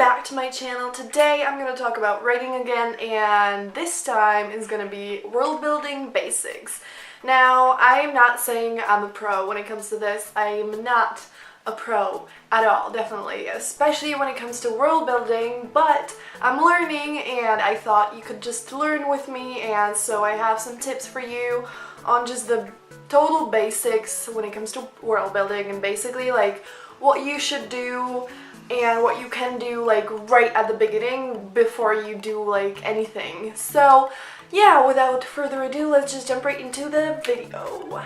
back to my channel. Today I'm going to talk about writing again, and this time is going to be world building basics. Now, I'm not saying I'm a pro when it comes to this. I'm not a pro at all, definitely, especially when it comes to world building, but I'm learning and I thought you could just learn with me, and so I have some tips for you on just the total basics when it comes to world building, and basically like what you should do and what you can do like right at the beginning before you do like anything. So yeah, without further ado, let's just jump right into the video.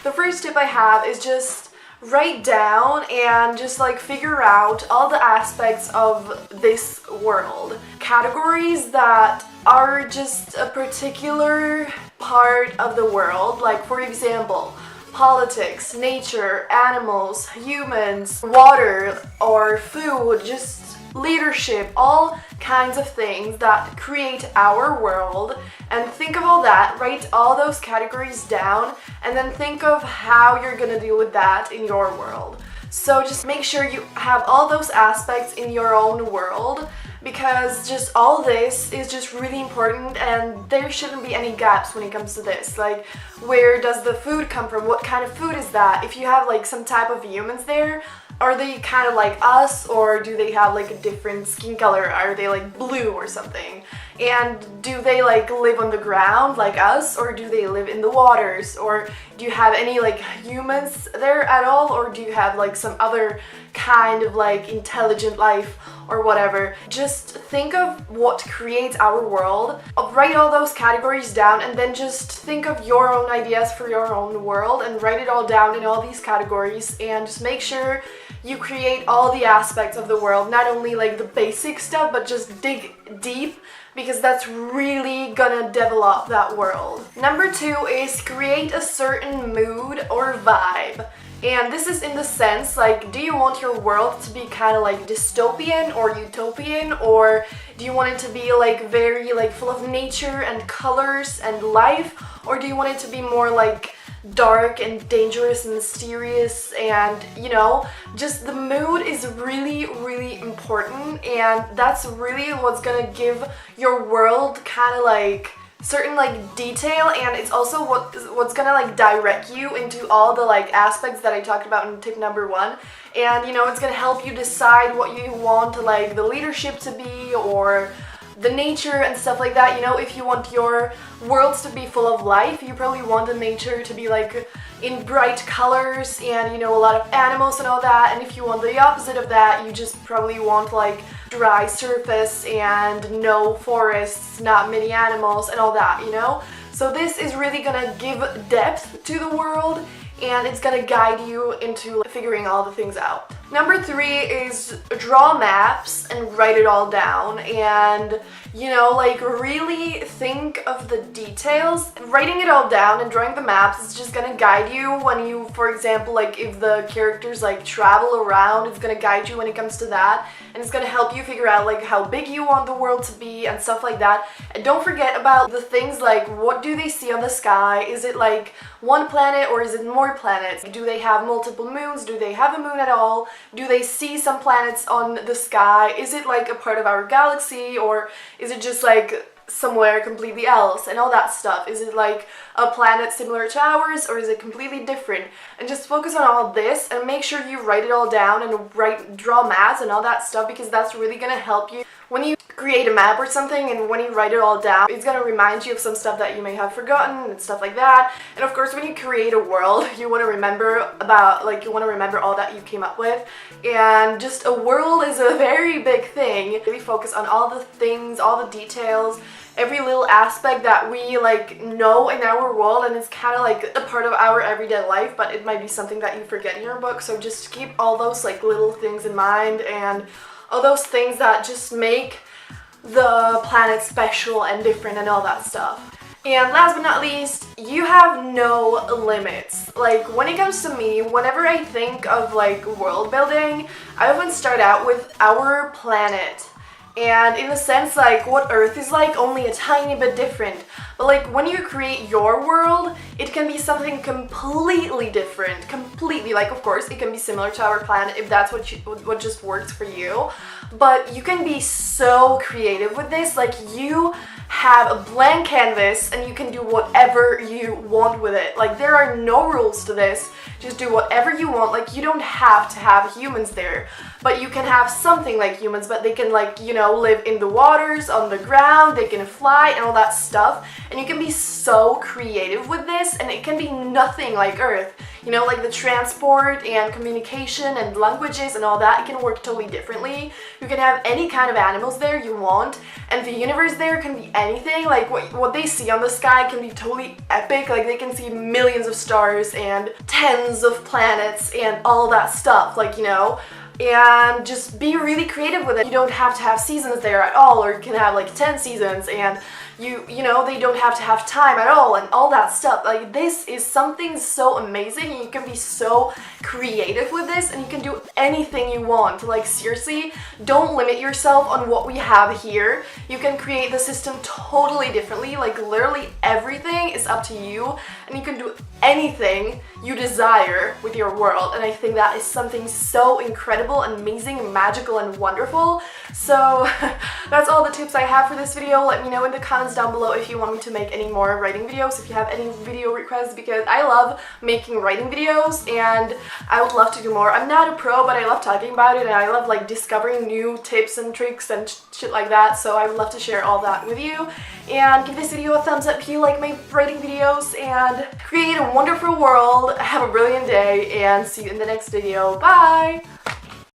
The first tip I have is just write down and just like figure out all the aspects of this world. Categories that are just a particular part of the world, like for example, politics, nature, animals, humans, water or food, just leadership, all kinds of things that create our world. And think of all that, write all those categories down, and then think of how you're gonna deal with that in your world. So just make sure you have all those aspects in your own world, because just all this is just really important, and there shouldn't be any gaps when it comes to this. Like, where does the food come from? What kind of food is that? If you have like some type of humans there, are they kind of like us, or do they have like a different skin color? Are they like blue or something? And do they like live on the ground like us, or do they live in the waters? Or do you have any like humans there at all, or do you have like some other kind of like intelligent life or whatever? Just think of what creates our world, write all those categories down, and then just think of your own ideas for your own world and write it all down in all these categories, and just make sure you create all the aspects of the world, not only like the basic stuff, but just dig deep, because that's really gonna develop that world. Number 2 is create a certain mood or vibe. And this is in the sense, like, do you want your world to be kind of like dystopian or utopian, or do you want it to be like very like full of nature and colors and life, or do you want it to be more like dark and dangerous and mysterious? And you know, just the mood is really important, and that's really what's gonna give your world kind of like certain like detail, and it's also what's gonna like direct you into all the like aspects that I talked about in tip number 1. And you know, it's gonna help you decide what you want like the leadership to be, or the nature and stuff like that. You know, if you want your worlds to be full of life, you probably want the nature to be like in bright colors and, you know, a lot of animals and all that. And if you want the opposite of that, you just probably want like dry surface and no forests, not many animals and all that, you know? So this is really gonna give depth to the world, and it's gonna guide you into figuring all the things out. Number 3 is draw maps and write it all down, and you know, like really think of the details. Writing it all down and drawing the maps is just gonna guide you when you, for example, like if the characters like travel around, it's gonna guide you when it comes to that, and it's gonna help you figure out like how big you want the world to be and stuff like that. And don't forget about the things like, what do they see on the sky? Is it like one planet or is it more planets? Do they have multiple moons? Do they have a moon at all? Do they see some planets on the sky? Is it like a part of our galaxy, or is it just like somewhere completely else, and all that stuff? Is it like a planet similar to ours, or is it completely different? And just focus on all this and make sure you write it all down and draw maps and all that stuff, because that's really gonna help you when you create a map or something, and when you write it all down, it's gonna remind you of some stuff that you may have forgotten and stuff like that. And of course, when you create a world, you want to remember all that you came up with. And just a world is a very big thing. Really focus on all the things, all the details, every little aspect that we like know in our world, and it's kind of like a part of our everyday life, but it might be something that you forget in your book. So just keep all those like little things in mind, and all those things that just make the planet special and different and all that stuff. And last but not least, you have no limits. Like, when it comes to me, whenever I think of like world building, I often start out with our planet. And in a sense, like what Earth is like, only a tiny bit different. But like when you create your world, it can be something completely different, completely. Like of course it can be similar to our planet if that's what just works for you, but you can be so creative with this. Like you have a blank canvas and you can do whatever you want with it. Like there are no rules to this. Just do whatever you want. Like you don't have to have humans there, but you can have something like humans, but they can, like, you know, live in the waters, on the ground, they can fly and all that stuff. And you can be so creative with this, and it can be nothing like Earth. You know, like the transport and communication and languages and all that, it can work totally differently. You can have any kind of animals there you want, and the universe there can be anything. Like what they see on the sky can be totally epic. Like they can see millions of stars and tens of planets and all that stuff, like, you know, and just be really creative with it. You don't have to have seasons there at all, or you can have like 10 seasons, and you know, they don't have to have time at all and all that stuff. Like this is something so amazing, and you can be so creative with this, and you can do anything you want. Like seriously, don't limit yourself on what we have here. You can create the system totally differently. Like literally everything is up to you, and you can do anything you desire with your world. And I think that is something so incredible and amazing and magical and wonderful. So that's all the tips I have for this video. Let me know in the comments down below if you want me to make any more writing videos, if you have any video requests, because I love making writing videos and I would love to do more. I'm not a pro, but I love talking about it, and I love like discovering new tips and tricks and shit like that. So I would love to share all that with you. And give this video a thumbs up if you like my writing videos, and create a wonderful world. Have a brilliant day, and see you in the next video. Bye!